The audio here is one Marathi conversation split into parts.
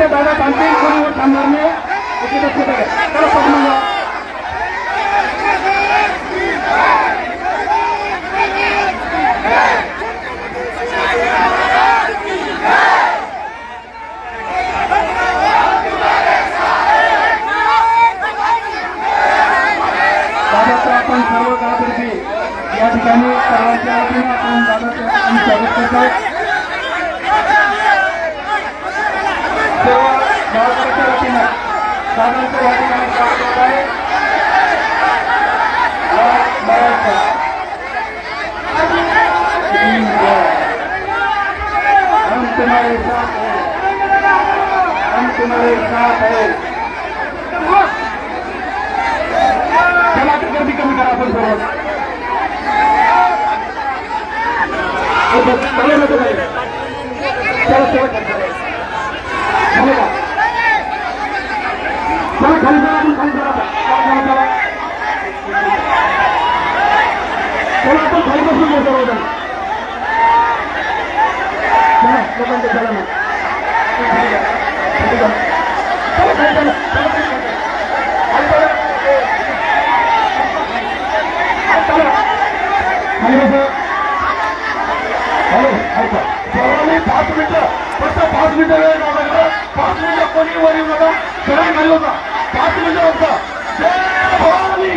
दादा थांबतील कोणी वर थांबणार नाही चला पकडून आपण सर्व गावातर्फे या ठिकाणी सर्वांच्या वतीने आपण दादाचं स्वागत करतो सर्व गावकऱ्यांच्या वतीने दादांचं या ठिकाणी स्वागत होत आहे हम तुम्हारे साथ है चला तर गर्दी कमी करा आपण सर्व चला सेवा करता चला खाली जा आपण खाली जा चला आपण खाली बसून बोलतो होता चला लोकांचे चला ना चला खाली चला सर्वांनी 5 मिनिटं फक्त 5 मिनिटं वेळ लागला 5 मिनिटं कोणी वर येऊ नका सगळ्यांनी खाली होता 5 मिनिटं फक्त जय भवानी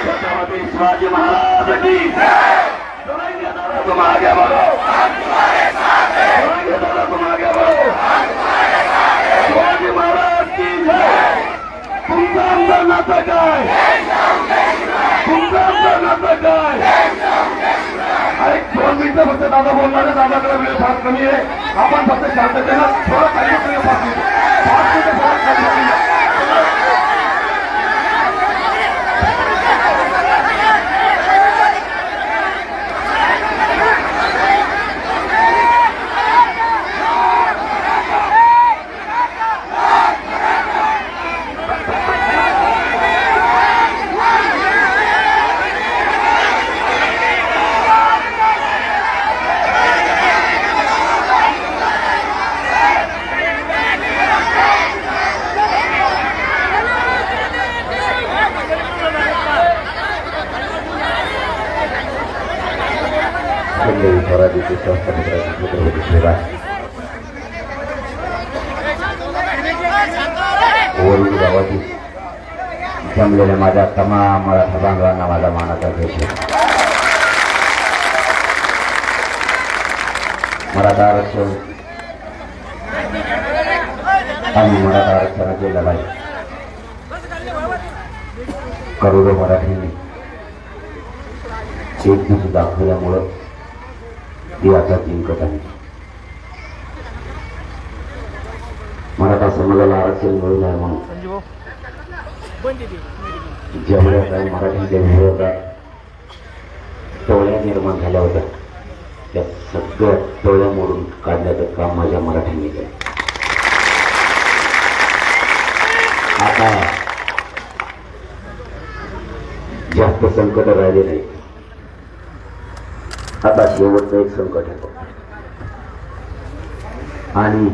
छत्रपती शिवाजी महाराज की तुम आगे बढ़ो तुम आगे बढ़ो शिवाजी महाराज की जय तुमचं आमचं नातं काय तुमचं आमचं नातं काय अरे 2 मिनिटं फक्त दादा बोलणार आहे दादाकडे वेळ फार कमी आहे आपण फक्त शांततेनं थोडं खाली 5 मिनिटं खाली पराजित छत्रपती सेवा वरील गावातील जमलेल्या माझ्या तमाम मराठा बांधवांना माझा मानाचा देश मराठा आरक्षण आणि मराठा आरक्षणाची लढाई करोडो मराठींनी एक दिवस दाखवल्यामुळं ती आता जिंकत आहे. मराठा समाजाला आरक्षण मिळू नये म्हणून जेवढ्या काही मराठ्यांच्या विरोधात टोळ्या निर्माण झाल्या होत्या त्या सगळ्या टोळ्या मोडून काढण्याचं काम माझ्या मराठ्यांनी केलं. आता जास्त संकट राहिले नाही. आता शेवटचं एक संकट आहे आणि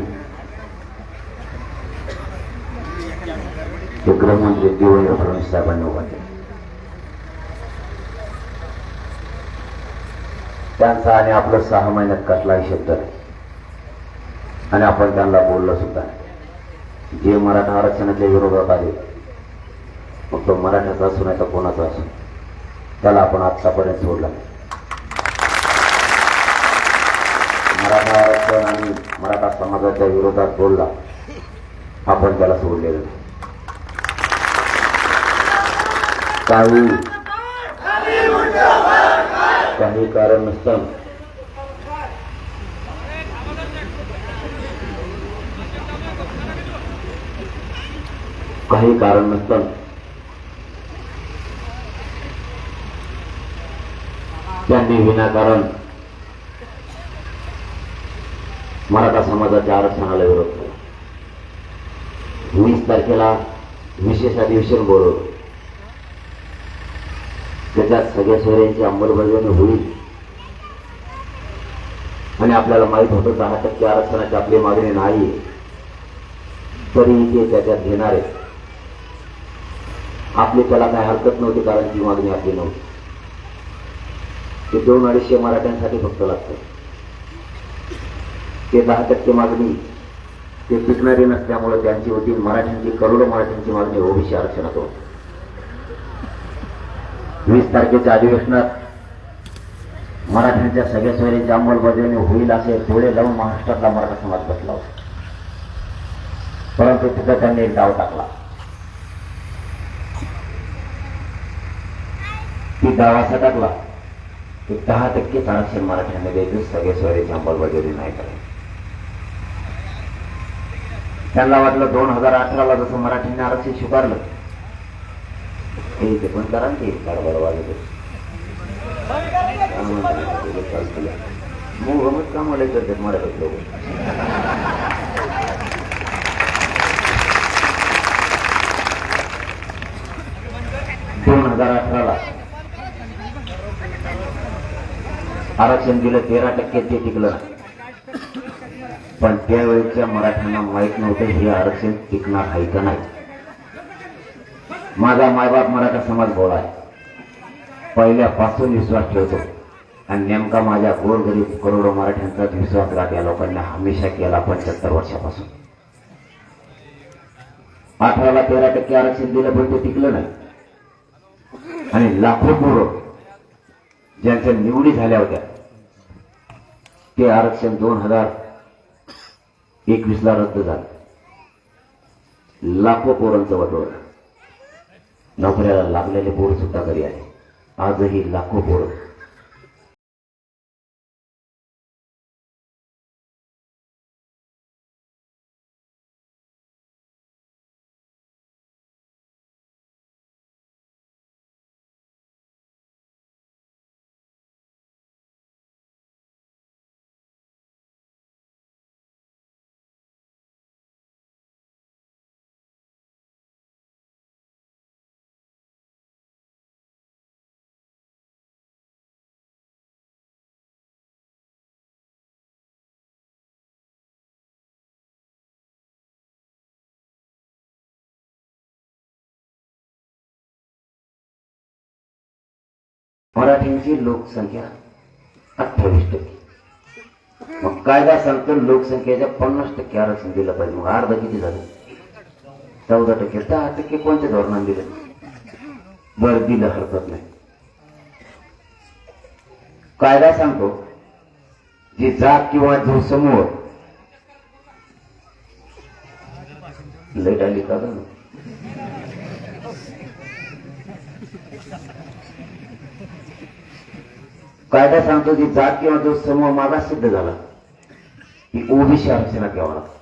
ते गृहमंत्री देवेंद्र फडणवीस साहेबांनी उभा केला. त्यांचा आणि आपलं 6 महिन्यात कसलाही शब्द नाही आणि आपण त्यांना बोललो सुद्धा नाही. जे मराठा आरक्षणाच्या विरोधात आले मग तो मराठ्याचा असो नाही तर कोणाचा असो त्याला आपण आतापर्यंत सोडला नाही. मराठा आरक्षण आणि मराठा समाजाच्या विरोधात बोलला आपण त्याला सोडलेलं नाही. काही कारण नसतं त्यांनी विनाकारण मराठा समाजाच्या आरक्षणाला विरोध केला. 20 तारखेला विशेष अधिवेशन बोलवलं. त्याच्यात सगळ्या सोयऱ्यांची अंमलबजावणी होईल आणि आपल्याला माहित होतं 10% आरक्षणाची आपली मागणी नाही तरी ते त्याच्यात घेणार आहे. आपली त्याला काही हरकत नव्हती कारण ती मागणी आपली नव्हती. ते 200-250 मराठ्यांसाठी फक्त लागतं. ते 10% मागणी ते टिकणारी नसल्यामुळे त्यांची होती. मराठ्यांची करोडो मराठ्यांची मागणी ओबीसी आरक्षणात होती. 20 तारखेच्या अधिवेशनात मराठ्यांच्या सगळ्या सोयरीची अंमलबजावणी होईल असे डोळे लावून महाराष्ट्रातला मराठा समाज बसला होता. परंतु तिथं त्यांनी एक डाव टाकला. ती डाव असा टाकला की 10% आरक्षण मराठ्यांना द्यायचं, सगळ्या सोयरीची अंमलबजावणी नाही करायची. त्यांना वाटलं 2018ला जसं मराठ्यांनी आरक्षण स्वीकारलं ते पण करा ते कारभार वाजत मोहम्मद कामाला करतात मराठीत लोक. 2018ला आरक्षण दिलं, 13% ते टिकलं. पण त्यावेळेच्या मराठ्यांना माहित नव्हतं हे आरक्षण टिकणार आहे का नाही. माझा मायबाप मराठा समाज बोळा आहे, पहिल्यापासून विश्वास ठेवतो आणि नेमका माझ्या गोरगरीब करोडो मराठ्यांचाच विश्वासघात या लोकांनी हमेशा केला 75 वर्षापासून. 18ला 13% आरक्षण दिलं पण ते टिकलं नाही आणि लाखो पोरं ज्यांच्या निवडी झाल्या होत्या ते आरक्षण 2021ला रद्द झालं. लाखो पोरांचं वाटोळं. नोकऱ्याला लागलेले पोर सुद्धा घरी आले. आजही लाखो पोर मराठ्यांची लोकसंख्या 28%. मग कायदा सांगतो लोकसंख्येच्या 50% आरक्षण दिलं पाहिजे. मग अर्ध किती झालं? 14%. 10% कोणत्या धोरणाने दिलं? बरं दिलं, हरकत नाही. कायदा सांगतो जी जात किंवा जो समूह लाईट आली का? कायदा सांगतो की जात किंवा जो समूह मागास सिद्ध झाला ती ओबीसी आरक्षणात घ्यावा लागतो.